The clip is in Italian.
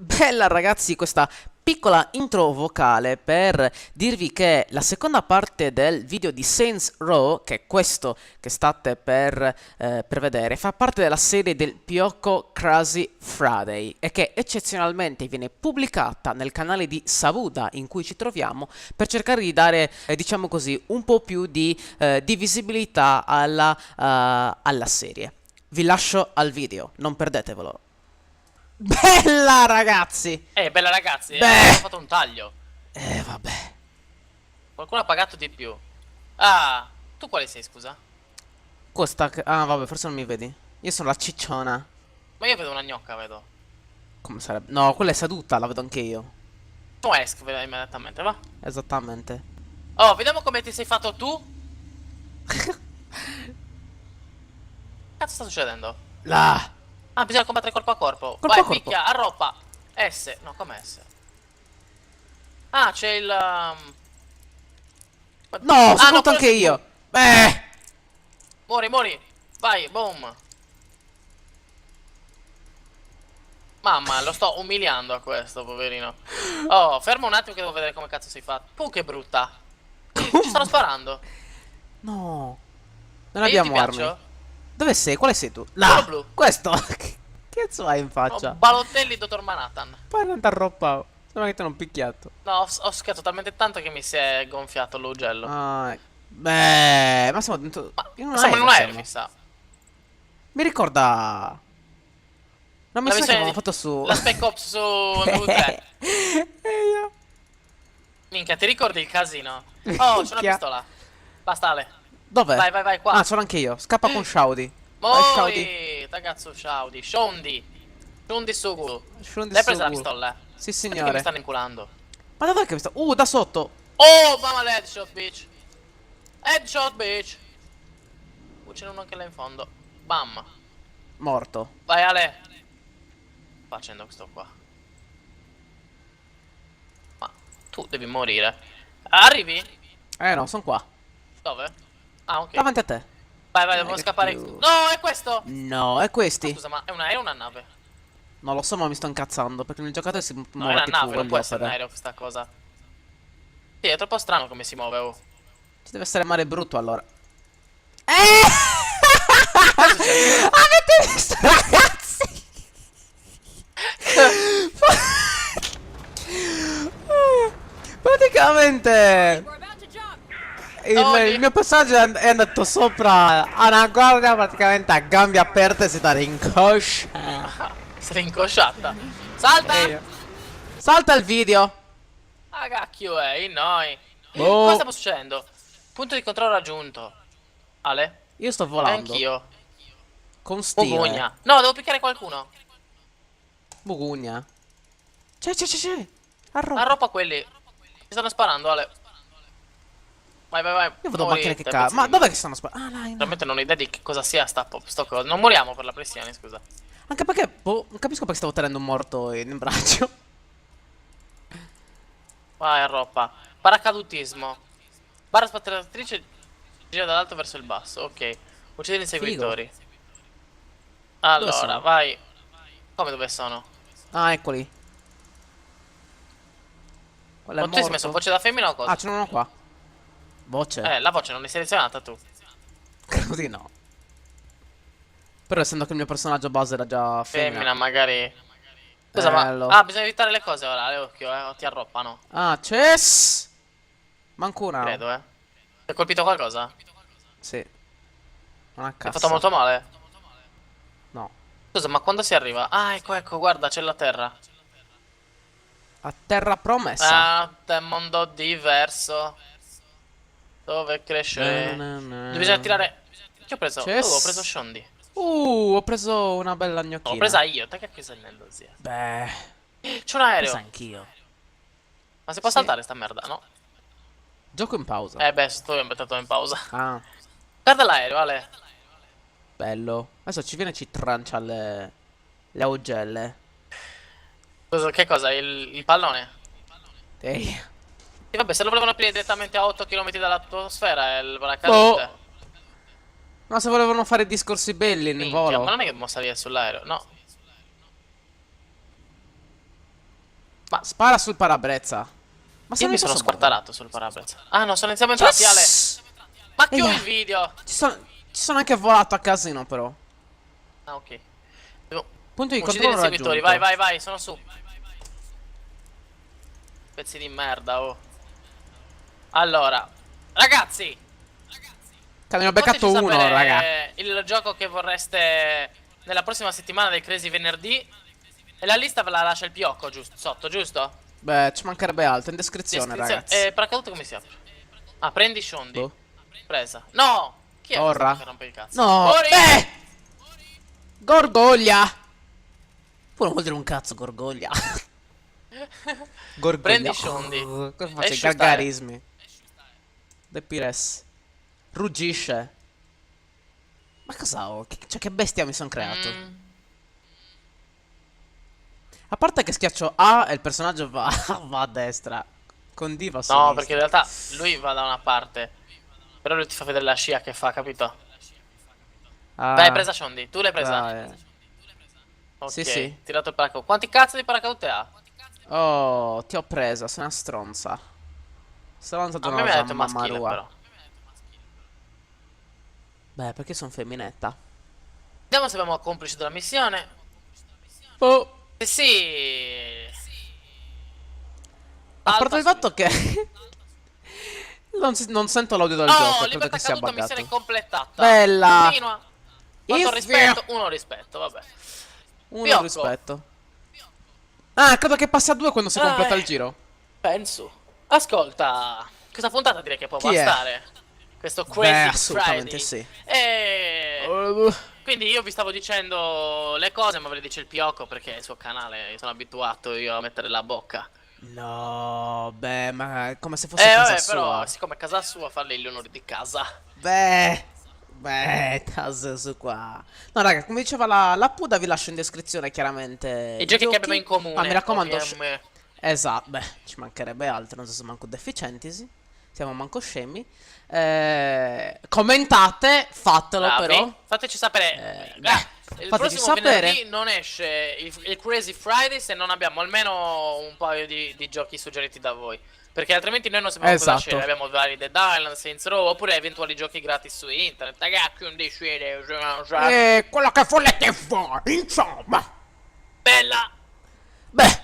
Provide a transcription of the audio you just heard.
Bella ragazzi, questa piccola intro vocale per dirvi che la seconda parte del video di Saints Row, che è questo che state per vedere, fa parte della serie del Pioco Crazy Friday e che eccezionalmente viene pubblicata nel canale di Savuda in cui ci troviamo per cercare di dare, diciamo così, un po' più di visibilità alla serie. Vi lascio al video, non perdetevelo. Bella ragazzi! Bella ragazzi, abbiamo Beh! fatto un taglio. Vabbè. Qualcuno ha pagato di più. Ah, tu quale sei, scusa? Ah, vabbè, forse non mi vedi. Io sono la cicciona. Ma io vedo una gnocca, vedo. Come sarebbe? No, quella è seduta, la vedo anche io. Tu esco vedo immediatamente, va. Esattamente. Oh, vediamo come ti sei fatto tu. Cazzo sta succedendo? Là! Ah, bisogna combattere corpo a corpo. Corpo a Vai, corpo. picchia, arroppa. S. No, come S? Ah, c'è il... No, Ah, no, sconto quello anche sei tu. io. Beh! Muori, muori. Vai, boom. Mamma, lo sto umiliando a questo, poverino. Oh, fermo un attimo che devo vedere come cazzo sei fatto. Che brutta. Ci stanno sparando. No. Non E io ti abbiamo armi. piaccio? Dove sei? Quale sei tu? Quello Là! blu. Questo! Che cazzo hai in Oh, faccia? Balotelli, dottor Manhattan. Poi non ti arroppa. Sembra che ti hanno picchiato. No, ho schiato talmente tanto che mi si è gonfiato l'ugello. Ah, beh, ma siamo dentro... Ma In un siamo in aereo un aereo, siamo. mi sa. Mi ricorda... una La missione che missione avevamo di... fatto su... La Spec Ops su MV3. E io... Minchia, ti ricordi il casino? Oh, c'è una Minchia. pistola. Basta, Ale. Dov'è? Vai, vai, vai, qua. Ah, ce l'ho anche io. Scappa con Shaudi. Vai, Shaudi. Mori, ragazzo, Shaudi. Shondi. Shondi Suguru. Scendi L'hai presa la sicuro. pistola? Sì, Senti che mi signore. stanno inculando. Ma dov'è che mi sta... da sotto. Oh, mamma headshot, bitch. Headshot, bitch. C'è uno anche là in fondo. Bam. Morto. Vai, Ale. Sto facendo questo qua. Ma tu devi morire. Arrivi? No, sono qua. Dove? Ah, ok. Davanti a te. Vai, vai, devo Che scappare. più... No, è questo. No, è Ma questi. scusa, ma è una nave? Non lo so, ma mi sto incazzando. Perché il giocatore si No, è muove una tipo nave, non voglio può essere un opere. aereo questa cosa. Sì, è troppo strano come si muove, oh. Ci deve essere mare brutto allora. Cosa è successo? Avete visto, ragazzi? Praticamente il mio passaggio è andato sopra a una guardia praticamente a gambe aperte si dà rincoscia. Sei incosciata. Salta! Salta il video. Ah, cacchio è, noi. Boh. Cosa sta succedendo? Punto di controllo raggiunto. Ale? Io sto E volando anch'io. con stile. Mugugna. No, devo picchiare qualcuno. Mugugna. C'è. Arroba. Arroppa quelli. Mi stanno sparando, Ale. Vai, vai, vai. Io vedo Muori, macchine che te cazzo. pezzi Ma di dov'è me. che stanno sparando? Ah, là, in là. Veramente non ho idea di che cosa sia sto coso. Non moriamo per la pressione, scusa. Anche perché, boh, non capisco perché stavo tenendo un morto in braccio. Vai, arroppa. Paracadutismo. Barra spaziatrice gira dall'alto verso il basso. Ok. Uccidi gli inseguitori. Dove Allora, sono? vai. Come dove sono? Ah, eccoli. Quello è Ma tu hai messo morto. voce da femmina o Ah, cosa? ce n'è uno qua. Voce. La voce non l'hai selezionata tu. Credo di no. Però essendo che il mio personaggio base era già Femmina, femmina. magari. Scusa, ma. Bello. Ah, bisogna evitare le cose ora, Ale, occhio, o ti arroppano. Ah, Chess. Manco una. Credo, eh. Ti hai colpito qualcosa? Sì. Non a Ti hai cassa. fatto molto male? No. Scusa, ma quando si arriva? Ah, ecco, ecco, guarda, c'è la terra. A terra promessa. Ah, è un mondo diverso. Dove cresce. Bisogna tirare. Che ho preso? Chess. Ho preso Shondi. Ho preso una bella No, gnocchina. l'ho presa io, te che hai preso il Nello, zia. Beh, C'è un l'ho aereo. presa anch'io. Ma si può Sì. saltare sta merda, no? Gioco in pausa. Beh, sto imbettato in pausa. Ah, Guarda l'aereo, Ale. bello. Adesso ci viene e ci trancia le augelle. Che cosa? Il pallone? Ehi. Sì, vabbè, se lo volevano aprire direttamente a 8 km dall'atmosfera è il Boh. paracadute. Ma se volevano fare discorsi belli in Minchia, ma volo. non è che può salire sull'aereo, no. Ma Spara sul parabrezza. Ma se io non mi sono posso guardare. squartalato sul parabrezza. Ah no, siamo entrati, Ale. Yes! Ma che ho Eia. il video. Ci sono anche volato a casino, però. Ah, ok. Devo Punto di uccidere i controllo inseguitori. raggiunto. Vai, vai, vai, sono su. Pezzi di merda, oh. Allora, ragazzi, Ne ho fateci beccato uno, sapere raga. il gioco che vorreste nella prossima settimana del Crazy Venerdì. E la lista ve la lascia il Piocco, giusto? Sotto, giusto? Beh, ci mancherebbe altro. In descrizione, ragazzi. Paracadute come si apre? Ah, prendi Shondi. Boh. Presa. No! Chi è Orra. questo che rompe il cazzo? No. Ori! Gorgoglia. Pure vuol dire un cazzo, gorgoglia. Gorgoglia. Prendi Shondi. Cosa faccio? I Esci stare. gargarismi. De Pires. Ruggisce. Ma cosa ho? Cioè, che bestia mi sono creato? Mm, A parte che schiaccio A e il personaggio va, va a destra. Con D va a no, sinistra. perché in realtà lui va da una parte. Però lui ti fa vedere la scia che fa, capito? Ah, Dai, hai presa Shondi. Tu l'hai presa? dai. Ok, Sì, sì. tirato il paracadute. Quanti cazzo di paracadute ha? Oh, ti ho presa, sei una stronza. Stronza A tu me non mi ha la detto mamma maschile, marua. però. Beh, perché sono femminetta? Vediamo se abbiamo complice della missione. Oh. Eh sì. A parte Salta il fatto subito. che non sento l'audio del Oh, gioco, credo libertà che sia caduta, buggato. missione completata. Bella. Continua. Quanto If- rispetto? Uno rispetto, vabbè. Uno Piocco. rispetto. Ah, credo che passi a due quando si completa il giro. Penso. Ascolta, questa puntata direi che può Chi è? bastare. Questo Beh, Crazy assolutamente Friday. sì. E quindi io vi stavo dicendo le cose, ma ve le dice il Piocco perché è il suo canale, io sono abituato io a mettere la bocca. No, beh, ma è come se fosse casa Vabbè, sua. però siccome è casa sua, farle gli onori di casa. Beh, casa su qua. No, raga, come diceva la Puda, vi lascio in descrizione chiaramente I giochi che abbiamo in comune. Ma mi raccomando, ovviamente. esatto, beh, ci mancherebbe altro, non so se manco deficienti, siamo manco scemi. Commentate, fatelo Bravi. però. Fateci sapere. Il Fateci prossimo sapere. venerdì non esce il Crazy Friday se non abbiamo almeno un paio di giochi suggeriti da voi. Perché altrimenti noi non sappiamo cosa Esatto. scegliere. Abbiamo vari Dead Island, Saints Row oppure eventuali giochi gratis su internet. Ragazzi, quindi sceglie. Quello che volete voi, insomma. Bella! Beh,